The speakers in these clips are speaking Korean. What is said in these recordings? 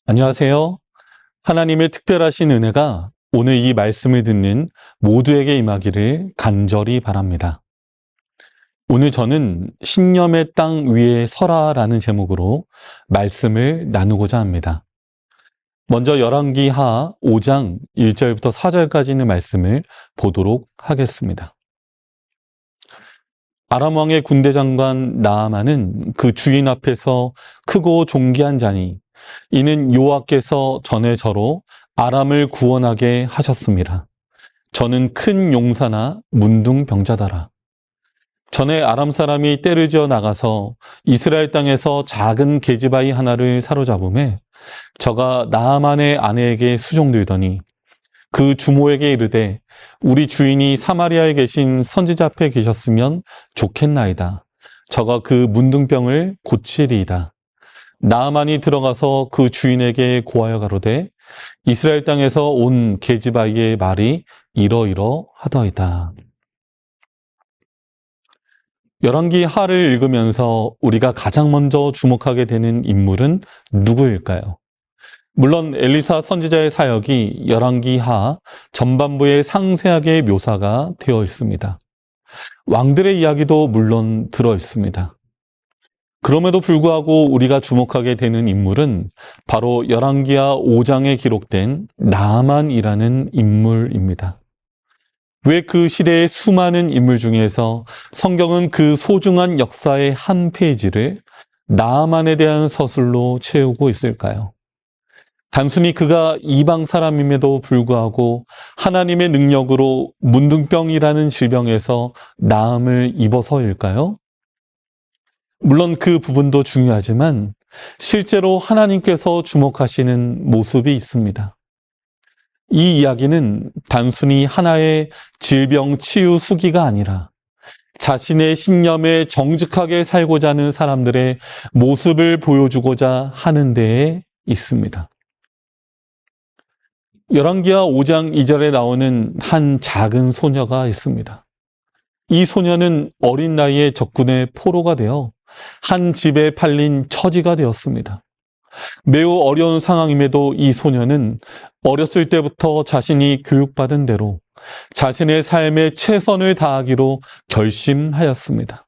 안녕하세요. 하나님의 특별하신 은혜가 오늘 이 말씀을 듣는 모두에게 임하기를 간절히 바랍니다. 오늘 저는 신념의 땅 위에 서라라는 제목으로 말씀을 나누고자 합니다. 먼저 열왕기하 5장 1절부터 4절까지 있는 말씀을 보도록 하겠습니다. 아람 왕의 군대 장관 나아만은 그 주인 앞에서 크고 존귀한 자니 이는 여호와께서 전에 저로 아람을 구원하게 하셨습니다. 저는 큰 용사나 문둥병자더라. 전에 아람 사람이 떼를 지어 나가서 이스라엘 땅에서 작은 계집아이 하나를 사로잡음에 저가 나아만의 아내에게 수종들더니 그 주모에게 이르되 우리 주인이 사마리아에 계신 선지자 앞에 계셨으면 좋겠나이다. 저가 그 문둥병을 고치리이다. 나아만이 들어가서 그 주인에게 고하여 가로되 이스라엘 땅에서 온 계집아이의 말이 이러이러하더이다. 열왕기 하를 읽으면서 우리가 가장 먼저 주목하게 되는 인물은 누구일까요? 물론 엘리사 선지자의 사역이 열왕기 하 전반부에 상세하게 묘사가 되어 있습니다. 왕들의 이야기도 물론 들어 있습니다. 그럼에도 불구하고 우리가 주목하게 되는 인물은 바로 열왕기하 5장에 기록된 나아만이라는 인물입니다. 왜 그 시대의 수많은 인물 중에서 성경은 그 소중한 역사의 한 페이지를 나아만에 대한 서술로 채우고 있을까요? 단순히 그가 이방 사람임에도 불구하고 하나님의 능력으로 문둥병이라는 질병에서 나음을 입어서일까요? 물론 그 부분도 중요하지만 실제로 하나님께서 주목하시는 모습이 있습니다. 이 이야기는 단순히 하나의 질병 치유 수기가 아니라 자신의 신념에 정직하게 살고자 하는 사람들의 모습을 보여주고자 하는 데에 있습니다. 열왕기하 5장 2절에 나오는 한 작은 소녀가 있습니다. 이 소녀는 어린 나이에 적군의 포로가 되어 한 집에 팔린 처지가 되었습니다. 매우 어려운 상황임에도 이 소녀는 어렸을 때부터 자신이 교육받은 대로 자신의 삶에 최선을 다하기로 결심하였습니다.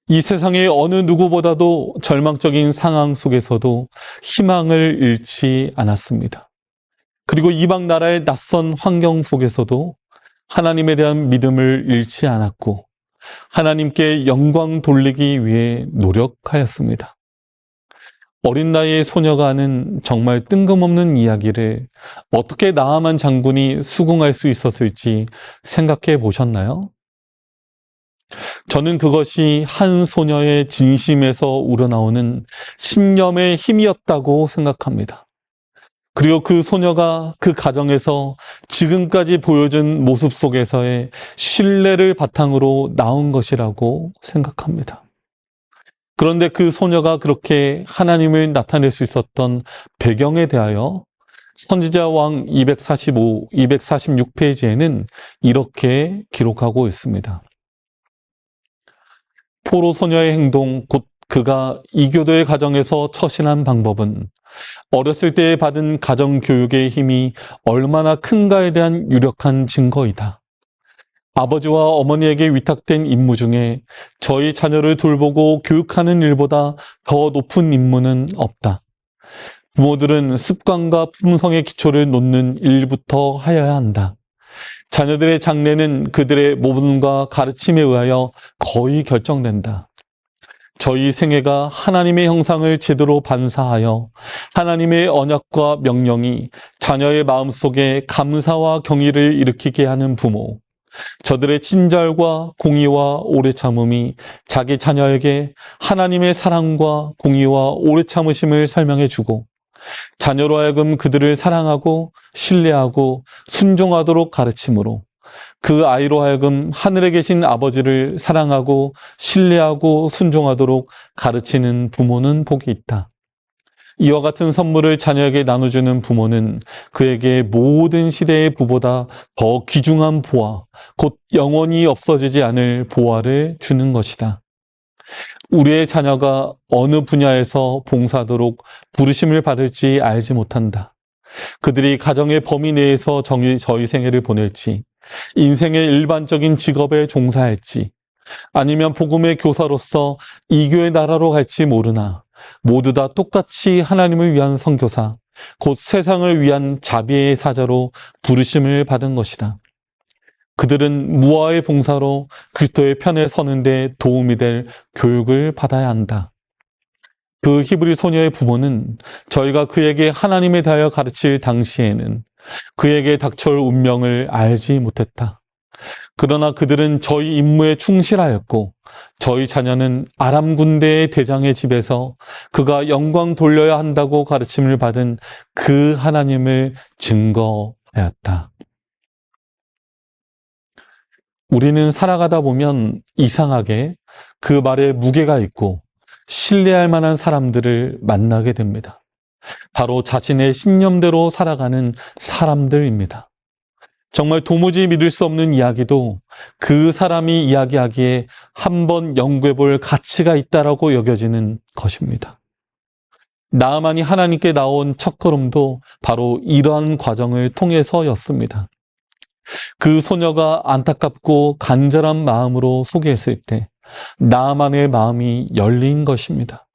이 세상의 어느 누구보다도 절망적인 상황 속에서도 희망을 잃지 않았습니다. 그리고 이방 나라의 낯선 환경 속에서도 하나님에 대한 믿음을 잃지 않았고 하나님께 영광 돌리기 위해 노력하였습니다. 어린 나이의 소녀가 하는 정말 뜬금없는 이야기를 어떻게 나아만 장군이 수긍할 수 있었을지 생각해 보셨나요? 저는 그것이 한 소녀의 진심에서 우러나오는 신념의 힘이었다고 생각합니다. 그리고 그 소녀가 그 가정에서 지금까지 보여준 모습 속에서의 신뢰를 바탕으로 나온 것이라고 생각합니다. 그런데 그 소녀가 그렇게 하나님을 나타낼 수 있었던 배경에 대하여 선지자 왕 245, 246페이지에는 이렇게 기록하고 있습니다. 포로 소녀의 행동, 곧 그가 이교도의 가정에서 처신한 방법은 어렸을 때 받은 가정교육의 힘이 얼마나 큰가에 대한 유력한 증거이다. 아버지와 어머니에게 위탁된 임무 중에 저희 자녀를 돌보고 교육하는 일보다 더 높은 임무는 없다. 부모들은 습관과 품성의 기초를 놓는 일부터 하여야 한다. 자녀들의 장래는 그들의 모범과 가르침에 의하여 거의 결정된다. 저희 생애가 하나님의 형상을 제대로 반사하여 하나님의 언약과 명령이 자녀의 마음속에 감사와 경의를 일으키게 하는 부모, 저들의 친절과 공의와 오래 참음이 자기 자녀에게 하나님의 사랑과 공의와 오래 참으심을 설명해 주고 자녀로 하여금 그들을 사랑하고 신뢰하고 순종하도록 가르침으로 그 아이로 하여금 하늘에 계신 아버지를 사랑하고 신뢰하고 순종하도록 가르치는 부모는 복이 있다. 이와 같은 선물을 자녀에게 나눠주는 부모는 그에게 모든 시대의 부보다 더 귀중한 보화, 곧 영원히 없어지지 않을 보화를 주는 것이다. 우리의 자녀가 어느 분야에서 봉사하도록 부르심을 받을지 알지 못한다. 그들이 가정의 범위 내에서 저희 생애를 보낼지, 인생의 일반적인 직업에 종사할지, 아니면 복음의 교사로서 이교의 나라로 갈지 모르나 모두 다 똑같이 하나님을 위한 선교사, 곧 세상을 위한 자비의 사자로 부르심을 받은 것이다. 그들은 무화의 봉사로 그리스도의 편에 서는 데 도움이 될 교육을 받아야 한다. 그 히브리 소녀의 부모는 저희가 그에게 하나님에 대하여 가르칠 당시에는 그에게 닥쳐올 운명을 알지 못했다. 그러나 그들은 저희 임무에 충실하였고 저희 자녀는 아람 군대의 대장의 집에서 그가 영광 돌려야 한다고 가르침을 받은 그 하나님을 증거하였다. 우리는 살아가다 보면 이상하게 그 말에 무게가 있고 신뢰할 만한 사람들을 만나게 됩니다. 바로 자신의 신념대로 살아가는 사람들입니다. 정말 도무지 믿을 수 없는 이야기도 그 사람이 이야기하기에 한번 연구해 볼 가치가 있다라고 여겨지는 것입니다. 나아만이 하나님께 나온 첫걸음도 바로 이러한 과정을 통해서였습니다. 그 소녀가 안타깝고 간절한 마음으로 소개했을 때 나아만의 마음이 열린 것입니다.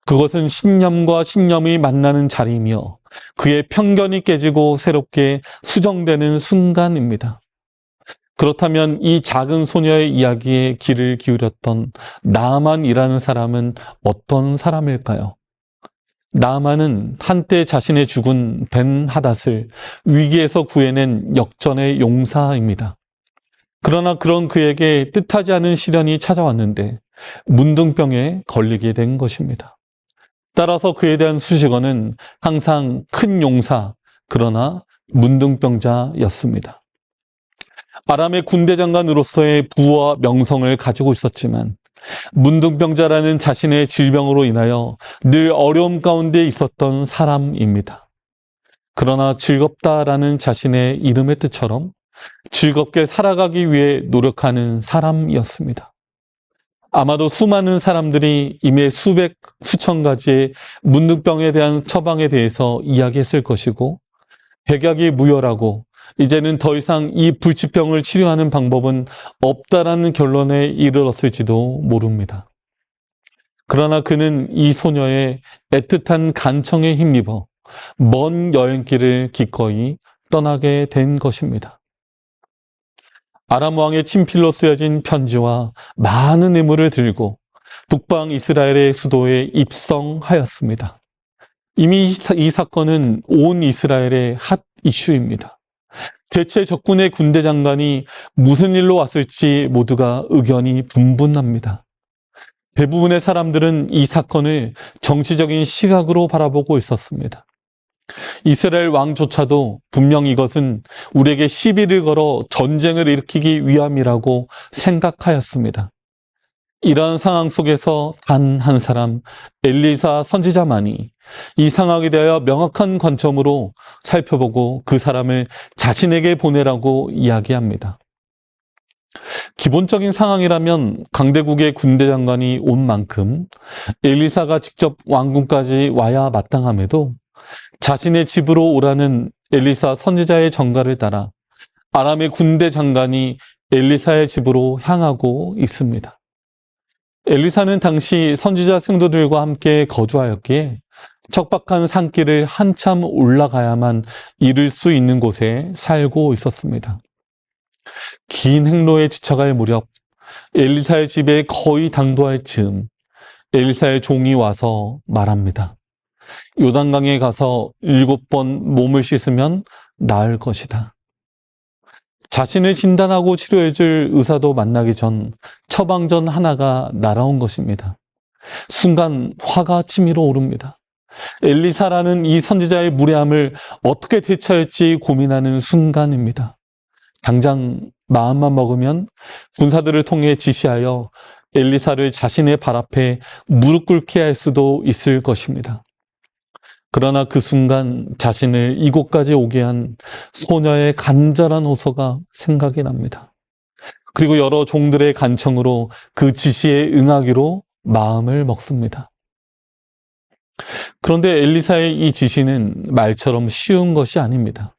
그것은 신념과 신념이 만나는 자리이며 그의 편견이 깨지고 새롭게 수정되는 순간입니다. 그렇다면 이 작은 소녀의 이야기에 귀를 기울였던 나아만이라는 사람은 어떤 사람일까요? 나아만은 한때 자신의 죽은 벤하닷을 위기에서 구해낸 역전의 용사입니다. 그러나 그런 그에게 뜻하지 않은 시련이 찾아왔는데 문둥병에 걸리게 된 것입니다. 따라서 그에 대한 수식어는 항상 큰 용사, 그러나 문둥병자였습니다. 아람의 군대 장관으로서의 부와 명성을 가지고 있었지만 문둥병자라는 자신의 질병으로 인하여 늘 어려움 가운데 있었던 사람입니다. 그러나 즐겁다라는 자신의 이름의 뜻처럼 즐겁게 살아가기 위해 노력하는 사람이었습니다. 아마도 수많은 사람들이 이미 수백, 수천 가지의 문둥병에 대한 처방에 대해서 이야기했을 것이고 백약이 무효라고 이제는 더 이상 이 불치병을 치료하는 방법은 없다라는 결론에 이르렀을지도 모릅니다. 그러나 그는 이 소녀의 애틋한 간청에 힘입어 먼 여행길을 기꺼이 떠나게 된 것입니다. 아람 왕의 친필로 쓰여진 편지와 많은 의무를 들고 북방 이스라엘의 수도에 입성하였습니다. 이미 이 사건은 온 이스라엘의 핫 이슈입니다. 대체 적군의 군대 장관이 무슨 일로 왔을지 모두가 의견이 분분합니다. 대부분의 사람들은 이 사건을 정치적인 시각으로 바라보고 있었습니다. 이스라엘 왕조차도 분명 이것은 우리에게 시비를 걸어 전쟁을 일으키기 위함이라고 생각하였습니다. 이러한 상황 속에서 단 한 사람, 엘리사 선지자만이 이 상황에 대하여 명확한 관점으로 살펴보고 그 사람을 자신에게 보내라고 이야기합니다. 기본적인 상황이라면 강대국의 군대 장관이 온 만큼 엘리사가 직접 왕궁까지 와야 마땅함에도 자신의 집으로 오라는 엘리사 선지자의 전가를 따라 아람의 군대 장관이 엘리사의 집으로 향하고 있습니다. 엘리사는 당시 선지자 생도들과 함께 거주하였기에 척박한 산길을 한참 올라가야만 이를 수 있는 곳에 살고 있었습니다. 긴 행로에 지쳐갈 무렵 엘리사의 집에 거의 당도할 즈음 엘리사의 종이 와서 말합니다. 요단강에 가서 7번 몸을 씻으면 나을 것이다. 자신을 진단하고 치료해줄 의사도 만나기 전 처방전 하나가 날아온 것입니다. 순간 화가 치밀어 오릅니다. 엘리사라는 이 선지자의 무례함을 어떻게 대처할지 고민하는 순간입니다. 당장 마음만 먹으면 군사들을 통해 지시하여 엘리사를 자신의 발 앞에 무릎 꿇게 할 수도 있을 것입니다. 그러나 그 순간 자신을 이곳까지 오게 한 소녀의 간절한 호소가 생각이 납니다. 그리고 여러 종들의 간청으로 그 지시에 응하기로 마음을 먹습니다. 그런데 엘리사의 이 지시는 말처럼 쉬운 것이 아닙니다.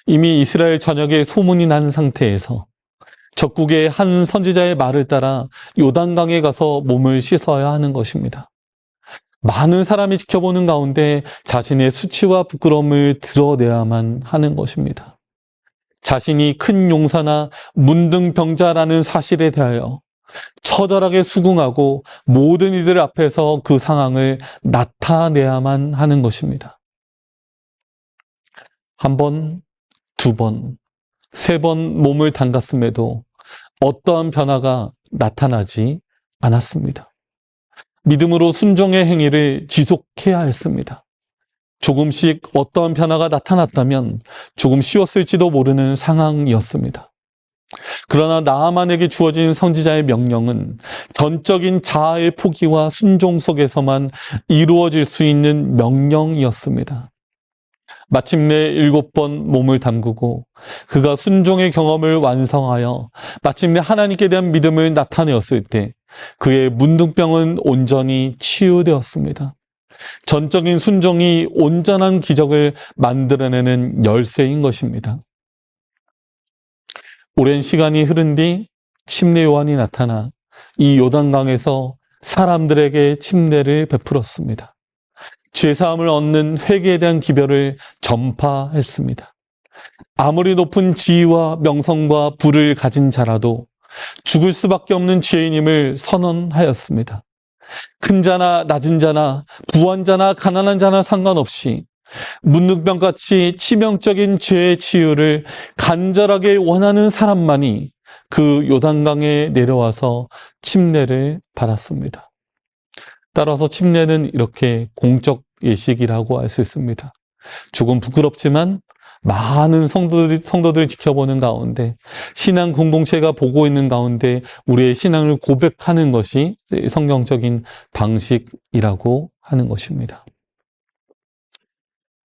이미 이스라엘 전역에 소문이 난 상태에서 적국의 한 선지자의 말을 따라 요단강에 가서 몸을 씻어야 하는 것입니다. 많은 사람이 지켜보는 가운데 자신의 수치와 부끄러움을 드러내야만 하는 것입니다. 자신이 큰 용사나 문둥병자라는 사실에 대하여 처절하게 수긍하고 모든 이들 앞에서 그 상황을 나타내야만 하는 것입니다. 한 번, 두 번, 세 번 몸을 담갔음에도 어떠한 변화가 나타나지 않았습니다. 믿음으로 순종의 행위를 지속해야 했습니다. 조금씩 어떠한 변화가 나타났다면 조금 쉬웠을지도 모르는 상황이었습니다. 그러나 나아만에게 주어진 선지자의 명령은 전적인 자아의 포기와 순종 속에서만 이루어질 수 있는 명령이었습니다. 마침내 7번 몸을 담그고 그가 순종의 경험을 완성하여 마침내 하나님께 대한 믿음을 나타내었을 때 그의 문둥병은 온전히 치유되었습니다. 전적인 순종이 온전한 기적을 만들어내는 열쇠인 것입니다. 오랜 시간이 흐른 뒤 침례 요한이 나타나 이 요단강에서 사람들에게 침례를 베풀었습니다. 죄사함을 얻는 회개에 대한 기별을 전파했습니다. 아무리 높은 지위와 명성과 부를 가진 자라도 죽을 수밖에 없는 죄인임을 선언하였습니다. 큰 자나 낮은 자나 부한 자나 가난한 자나 상관없이 문둥병같이 치명적인 죄의 치유를 간절하게 원하는 사람만이 그 요단강에 내려와서 침례를 받았습니다. 따라서 침례는 이렇게 공적 예식이라고 할 수 있습니다. 조금 부끄럽지만 많은 성도들이 지켜보는 가운데 신앙 공동체가 보고 있는 가운데 우리의 신앙을 고백하는 것이 성경적인 방식이라고 하는 것입니다.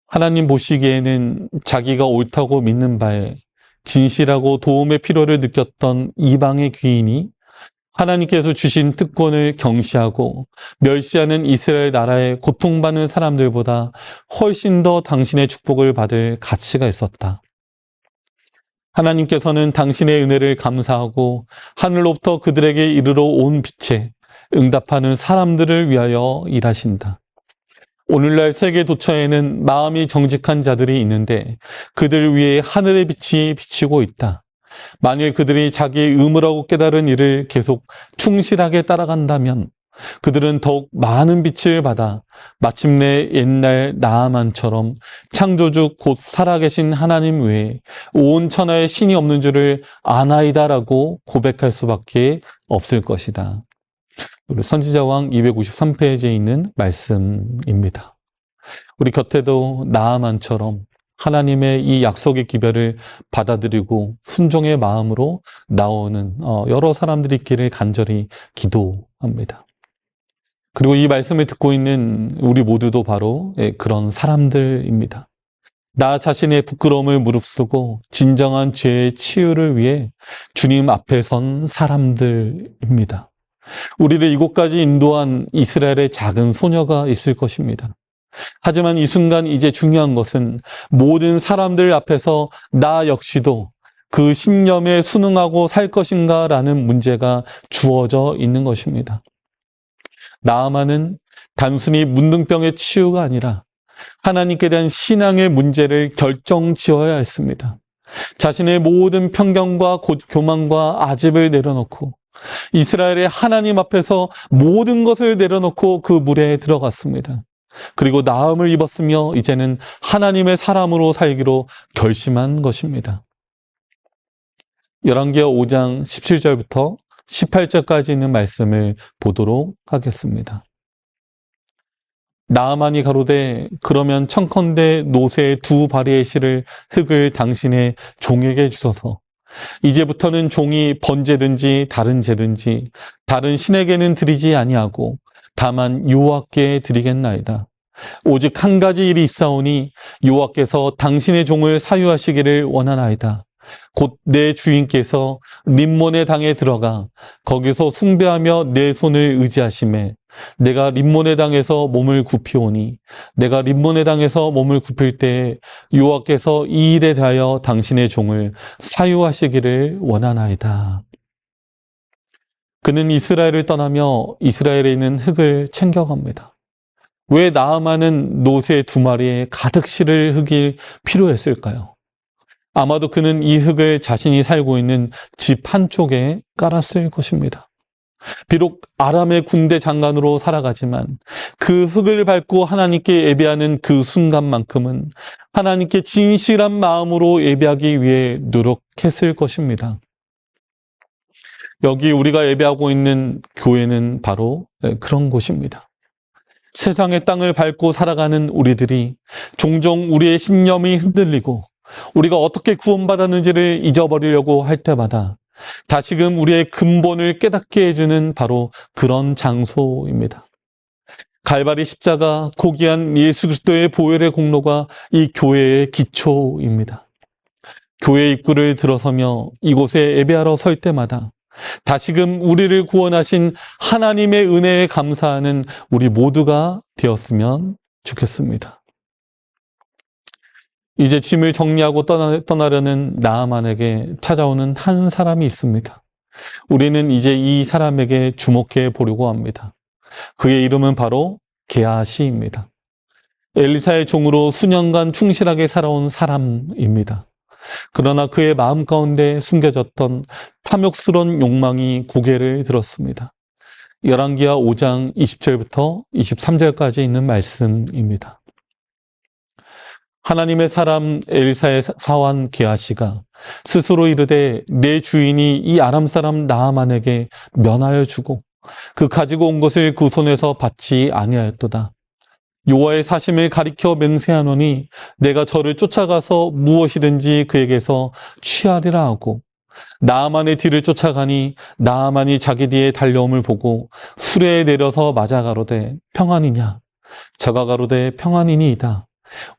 하나님 보시기에는 자기가 옳다고 믿는 바에 진실하고 도움의 필요를 느꼈던 이방의 귀인이 하나님께서 주신 특권을 경시하고 멸시하는 이스라엘 나라의 고통받는 사람들보다 훨씬 더 당신의 축복을 받을 가치가 있었다. 하나님께서는 당신의 은혜를 감사하고 하늘로부터 그들에게 이르러 온 빛에 응답하는 사람들을 위하여 일하신다. 오늘날 세계 도처에는 마음이 정직한 자들이 있는데 그들 위에 하늘의 빛이 비치고 있다. 만일 그들이 자기의 의무라고 깨달은 일을 계속 충실하게 따라간다면 그들은 더욱 많은 빛을 받아 마침내 옛날 나아만처럼 창조주 곧 살아계신 하나님 외에 온 천하에 신이 없는 줄을 아나이다라고 고백할 수밖에 없을 것이다. 우리 선지자왕 253페이지에 있는 말씀입니다. 우리 곁에도 나아만처럼 하나님의 이 약속의 기별을 받아들이고 순종의 마음으로 나오는 여러 사람들이 있기를 간절히 기도합니다. 그리고 이 말씀을 듣고 있는 우리 모두도 바로 그런 사람들입니다. 나 자신의 부끄러움을 무릅쓰고 진정한 죄의 치유를 위해 주님 앞에 선 사람들입니다. 우리를 이곳까지 인도한 이스라엘의 작은 소녀가 있을 것입니다. 하지만 이 순간 이제 중요한 것은 모든 사람들 앞에서 나 역시도 그 신념에 순응하고 살 것인가 라는 문제가 주어져 있는 것입니다. 나아만은 단순히 문둥병의 치유가 아니라 하나님께 대한 신앙의 문제를 결정지어야 했습니다. 자신의 모든 편견과 교만과 아집을 내려놓고 이스라엘의 하나님 앞에서 모든 것을 내려놓고 그 물에 들어갔습니다. 그리고 나음을 입었으며 이제는 하나님의 사람으로 살기로 결심한 것입니다. 열왕기하 5장 17절부터 18절까지 있는 말씀을 보도록 하겠습니다. 나아만이 가로되 그러면 청컨대 노새의 2바리의 실을 흙을 당신의 종에게 주소서. 이제부터는 종이 번제든지 다른 제든지 다른 신에게는 드리지 아니하고 다만 여호와께 드리겠나이다. 오직 한 가지 일이 있사오니 여호와께서 당신의 종을 사유하시기를 원하나이다. 곧 내 주인께서 림몬의 당에 들어가 거기서 숭배하며 내 손을 의지하심에 내가 림몬의 당에서 몸을 굽히오니 내가 림몬의 당에서 몸을 굽힐 때에 여호와께서 이 일에 대하여 당신의 종을 사유하시기를 원하나이다. 그는 이스라엘을 떠나며 이스라엘에 있는 흙을 챙겨갑니다. 왜 나아만은 노새 2마리에 가득 실을 흙이 필요했을까요? 아마도 그는 이 흙을 자신이 살고 있는 집 한쪽에 깔았을 것입니다. 비록 아람의 군대 장관으로 살아가지만 그 흙을 밟고 하나님께 예배하는 그 순간만큼은 하나님께 진실한 마음으로 예배하기 위해 노력했을 것입니다. 여기 우리가 예배하고 있는 교회는 바로 그런 곳입니다. 세상의 땅을 밟고 살아가는 우리들이 종종 우리의 신념이 흔들리고 우리가 어떻게 구원받았는지를 잊어버리려고 할 때마다 다시금 우리의 근본을 깨닫게 해주는 바로 그런 장소입니다. 갈바리 십자가 고귀한 예수 그리스도의 보혈의 공로가 이 교회의 기초입니다. 교회 입구를 들어서며 이곳에 예배하러 설 때마다 다시금 우리를 구원하신 하나님의 은혜에 감사하는 우리 모두가 되었으면 좋겠습니다. 이제 짐을 정리하고 떠나려는 나아만에게 찾아오는 한 사람이 있습니다. 우리는 이제 이 사람에게 주목해 보려고 합니다. 그의 이름은 바로 게하시입니다. 엘리사의 종으로 수년간 충실하게 살아온 사람입니다. 그러나 그의 마음 가운데 숨겨졌던 탐욕스러운 욕망이 고개를 들었습니다. 열왕기하 5장 20절부터 23절까지 있는 말씀입니다. 하나님의 사람 엘리사의 사환 게하시가 스스로 이르되 내 주인이 이 아람 사람 나아만에게 면하여 주고 그 가지고 온 것을 그 손에서 받지 아니하였도다. 여호와의 사심을 가리켜 맹세하노니 내가 저를 쫓아가서 무엇이든지 그에게서 취하리라 하고 나아만의 뒤를 쫓아가니 나아만이 자기 뒤에 달려옴을 보고 수레에 내려서 맞아 가로되 평안이냐? 저가 가로되 평안이니이다.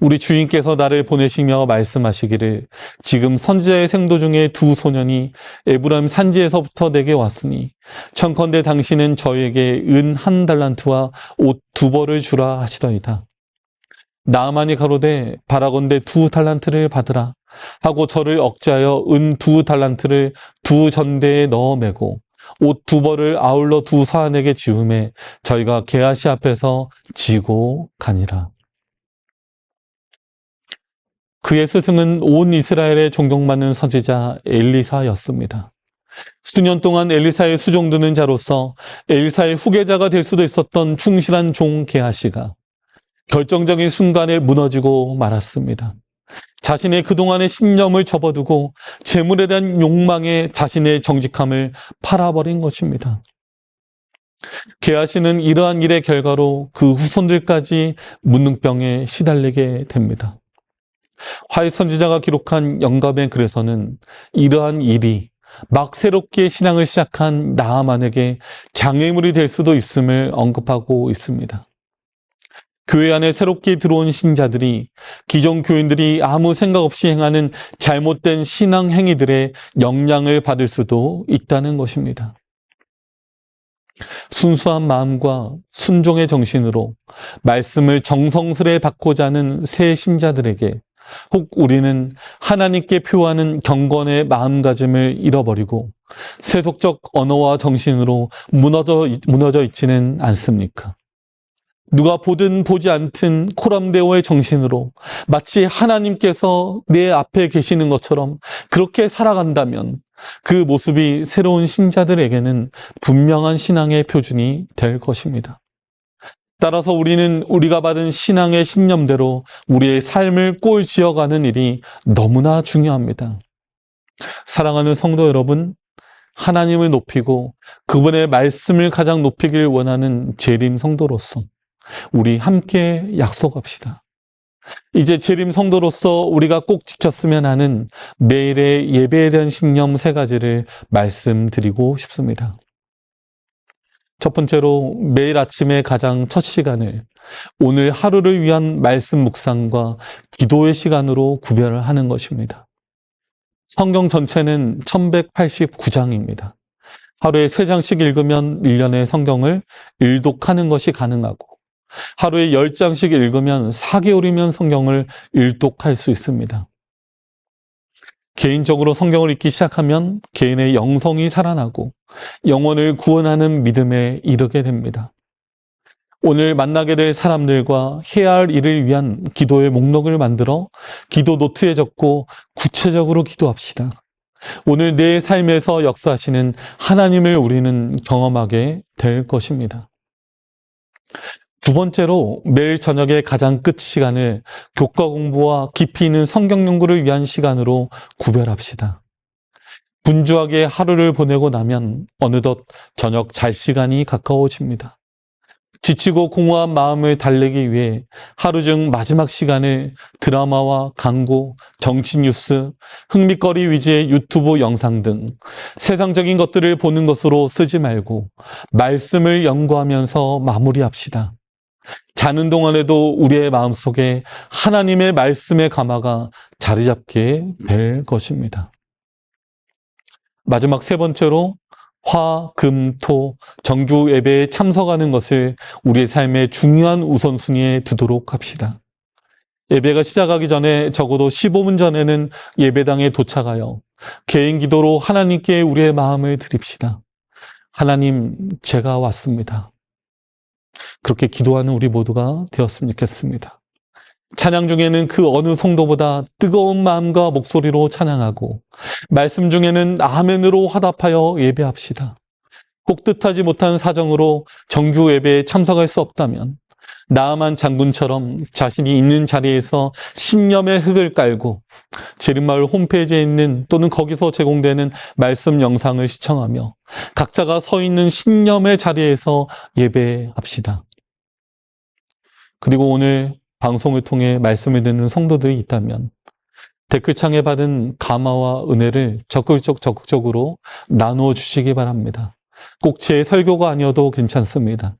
우리 주인께서 나를 보내시며 말씀하시기를 지금 선지자의 생도 중에 2 소년이 에브라임 산지에서부터 내게 왔으니 청컨대 당신은 저에게 은 1달란트와 옷 2벌을 주라 하시더이다. 나아만이 가로되 바라건대 2달란트를 받으라 하고 저를 억제하여 은 2달란트를 2 전대에 넣어 매고 옷 2벌을 아울러 2 사안에게 지우매 저희가 게하시 앞에서 지고 가니라. 그의 스승은 온 이스라엘에 존경받는 선지자 엘리사였습니다. 수년 동안 엘리사의 수종드는 자로서 엘리사의 후계자가 될 수도 있었던 충실한 종 게하시가 결정적인 순간에 무너지고 말았습니다. 자신의 그동안의 신념을 접어두고 재물에 대한 욕망에 자신의 정직함을 팔아버린 것입니다. 게하시는 이러한 일의 결과로 그 후손들까지 문둥병에 시달리게 됩니다. 화해 선지자가 기록한 영감의 글에서는 이러한 일이 막 새롭게 신앙을 시작한 나아만에게 장애물이 될 수도 있음을 언급하고 있습니다. 교회 안에 새롭게 들어온 신자들이 기존 교인들이 아무 생각 없이 행하는 잘못된 신앙 행위들의 영향을 받을 수도 있다는 것입니다. 순수한 마음과 순종의 정신으로 말씀을 정성스레 받고자 하는 새 신자들에게 혹 우리는 하나님께 표하는 경건의 마음가짐을 잃어버리고 세속적 언어와 정신으로 무너져 있지는 않습니까? 누가 보든 보지 않든 코람데오의 정신으로 마치 하나님께서 내 앞에 계시는 것처럼 그렇게 살아간다면 그 모습이 새로운 신자들에게는 분명한 신앙의 표준이 될 것입니다. 따라서 우리는 우리가 받은 신앙의 신념대로 우리의 삶을 꼴지어가는 일이 너무나 중요합니다. 사랑하는 성도 여러분, 하나님을 높이고 그분의 말씀을 가장 높이길 원하는 재림 성도로서 우리 함께 약속합시다. 이제 재림 성도로서 우리가 꼭 지켰으면 하는 매일의 예배에 대한 신념 3가지를 말씀드리고 싶습니다. 첫 번째로 매일 아침에 가장 첫 시간을 오늘 하루를 위한 말씀 묵상과 기도의 시간으로 구별을 하는 것입니다. 성경 전체는 1189장입니다. 하루에 3장씩 읽으면 1년의 성경을 일독하는 것이 가능하고, 하루에 10장씩 읽으면 4개월이면 성경을 일독할 수 있습니다. 개인적으로 성경을 읽기 시작하면 개인의 영성이 살아나고 영혼을 구원하는 믿음에 이르게 됩니다. 오늘 만나게 될 사람들과 해야 할 일을 위한 기도의 목록을 만들어 기도 노트에 적고 구체적으로 기도합시다. 오늘 내 삶에서 역사하시는 하나님을 우리는 경험하게 될 것입니다. 두 번째로, 매일 저녁의 가장 끝 시간을 교과 공부와 깊이 있는 성경 연구를 위한 시간으로 구별합시다. 분주하게 하루를 보내고 나면 어느덧 저녁 잘 시간이 가까워집니다. 지치고 공허한 마음을 달래기 위해 하루 중 마지막 시간을 드라마와 광고, 정치 뉴스, 흥미거리 위주의 유튜브 영상 등 세상적인 것들을 보는 것으로 쓰지 말고 말씀을 연구하면서 마무리합시다. 자는 동안에도 우리의 마음속에 하나님의 말씀의 가마가 자리 잡게 될 것입니다. 마지막 세 번째로, 화, 금, 토, 정규 예배에 참석하는 것을 우리의 삶의 중요한 우선순위에 두도록 합시다. 예배가 시작하기 전에 적어도 15분 전에는 예배당에 도착하여 개인 기도로 하나님께 우리의 마음을 드립시다. 하나님, 제가 왔습니다. 그렇게 기도하는 우리 모두가 되었으면 좋겠습니다. 찬양 중에는 그 어느 성도보다 뜨거운 마음과 목소리로 찬양하고, 말씀 중에는 아멘으로 화답하여 예배합시다. 혹 뜻하지 못한 사정으로 정규 예배에 참석할 수 없다면 나아만 장군처럼 자신이 있는 자리에서 신념의 흙을 깔고 재림마을 홈페이지에 있는 또는 거기서 제공되는 말씀 영상을 시청하며 각자가 서 있는 신념의 자리에서 예배합시다. 그리고 오늘 방송을 통해 말씀을 듣는 성도들이 있다면 댓글창에 받은 감화와 은혜를 적극적으로 나누어 주시기 바랍니다. 꼭 제 설교가 아니어도 괜찮습니다.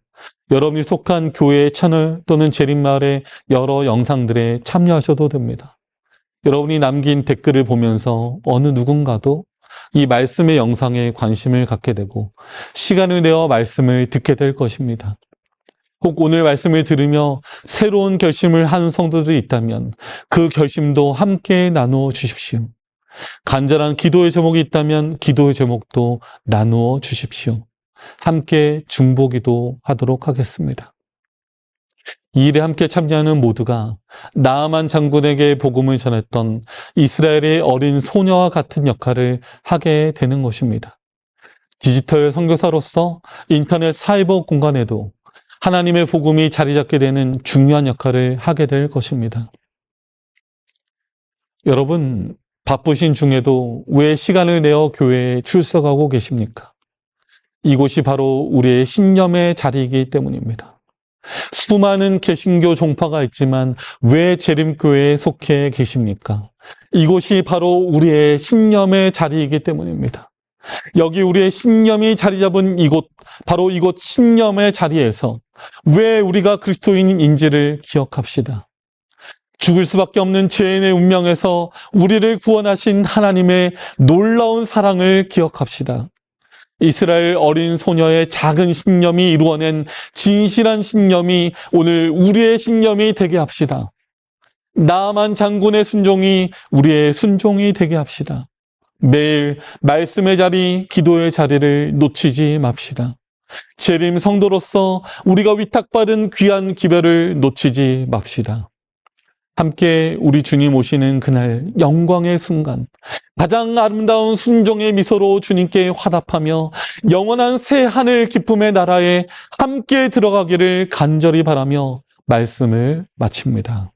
여러분이 속한 교회의 채널 또는 재림마을의 여러 영상들에 참여하셔도 됩니다. 여러분이 남긴 댓글을 보면서 어느 누군가도 이 말씀의 영상에 관심을 갖게 되고 시간을 내어 말씀을 듣게 될 것입니다. 혹 오늘 말씀을 들으며 새로운 결심을 한 성도들이 있다면 그 결심도 함께 나누어 주십시오. 간절한 기도의 제목이 있다면 기도의 제목도 나누어 주십시오. 함께 중보기도 하도록 하겠습니다. 이 일에 함께 참여하는 모두가 나아만 장군에게 복음을 전했던 이스라엘의 어린 소녀와 같은 역할을 하게 되는 것입니다. 디지털 선교사로서 인터넷 사이버 공간에도 하나님의 복음이 자리 잡게 되는 중요한 역할을 하게 될 것입니다. 여러분, 바쁘신 중에도 왜 시간을 내어 교회에 출석하고 계십니까? 이곳이 바로 우리의 신념의 자리이기 때문입니다. 수많은 개신교 종파가 있지만 왜 재림교회에 속해 계십니까? 이곳이 바로 우리의 신념의 자리이기 때문입니다. 여기 우리의 신념이 자리 잡은 이곳, 바로 이곳 신념의 자리에서 왜 우리가 그리스도인인지를 기억합시다. 죽을 수밖에 없는 죄인의 운명에서 우리를 구원하신 하나님의 놀라운 사랑을 기억합시다. 이스라엘 어린 소녀의 작은 신념이 이루어낸 진실한 신념이 오늘 우리의 신념이 되게 합시다. 나아만 장군의 순종이 우리의 순종이 되게 합시다. 매일 말씀의 자리, 기도의 자리를 놓치지 맙시다. 재림 성도로서 우리가 위탁받은 귀한 기별을 놓치지 맙시다. 함께 우리 주님 오시는 그날 영광의 순간, 가장 아름다운 순종의 미소로 주님께 화답하며 영원한 새 하늘 기쁨의 나라에 함께 들어가기를 간절히 바라며 말씀을 마칩니다.